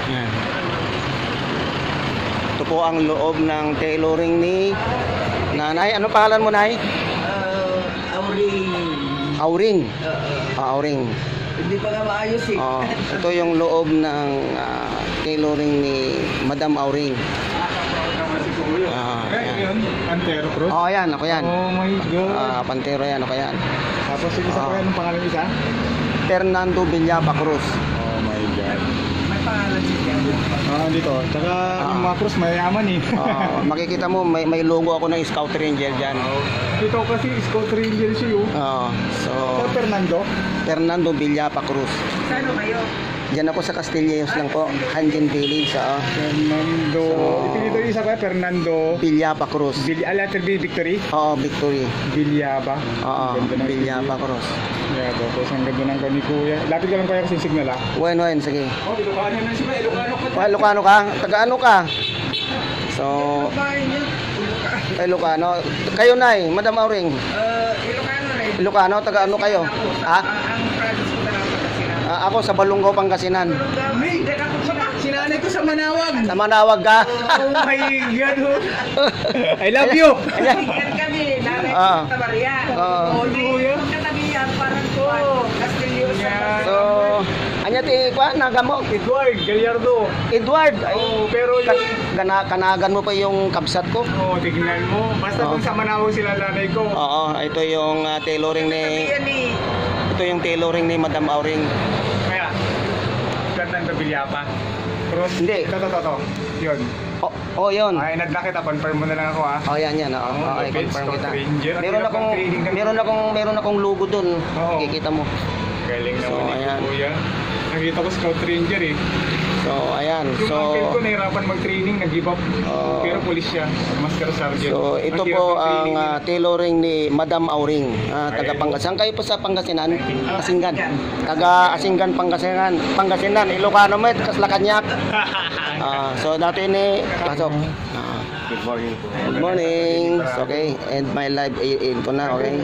Yan. Ito po ang loob ng tailoring ni Nanay. Ano pangalan mo, Nay? Auring. Auring. Auring. Hindi pa nga maayos eh. Ito yung loob ng tailoring ni Madam Auring. Yan, Pantero Cruz. Ayan, ako yan. Oh my God. Pantero yan, ako yan. Tapos yung isa pa yan, anong pangalan isa? Fernando Villapa Cruz. Oh my God. May pangalan siya. Dito. Tsaka yung mga Cruz mayayaman eh. Makikita mo, may logo ako ng Scout Ranger dyan. Dito kasi Scout Ranger siya yun. So, Fernando Villapa Cruz. Saan kayo? Diyan ako sa Castilleos lang po, Hanjin Village. Fernando. Ipinito yung isa pa, Fernando Villapa Cruz. Letter B, Victory? Oo, Victory. Villapa. Villapa Cruz. Yeah, tapos ang ganda ng kani kuya. Lapit ka lang kuya kasi signal ah. Wen, sige. Ilocano na siya, Ilocano ka. Ilocano ka? Taga-ano ka? So, Ilocano. Kayo, Nay, Madam Auring. Ilocano rin. Ilocano, taga-ano kayo? Ha? Ang province ko na lang Pangasinan. Ako sa Balungaw, Pangasinan. Sinanay ko sa Manawag. Sa Manawag ka? Oh my God. I love you. Yan kami. Nanay ko sa Tabaria. Katabi yan. Parang Castilleos. So, anya ti kuan nagamo? Edward Gallardo. Edward. Pero yung kanagan mo pa yung kabsat ko. tignan mo. Basta kung sa Manawag sila nanay ko. Ito yung tailoring ni Ito yung tailoring ni Madam Auring. Kaya Fernando Villapa. Cross. Hindi. Ito. Yun. Yun. Ay, nakita, confirm mo na lang ako ah. Yan. Okay, confirm kita. Ranger. Meron akong logo dun. Kikita mo. Galing So, naman ayan. ni Kuya. Nakita ko Scout Ranger eh. So, ayan. Yung uncle ko nahirapan mag-training, nag-give up. Pero police siya, Master Sergeant. So, ito po ang tailoring ni Madam Auring. Taga Pangasinan. Kayo po sa Pangasinan? Asinggan. Taga Asinggan, Pangasinan. Ilocano met, Kaslakanyak. So, dati ni pasok. Good morning po. Good morning. Okay, and my live in ko na, okay?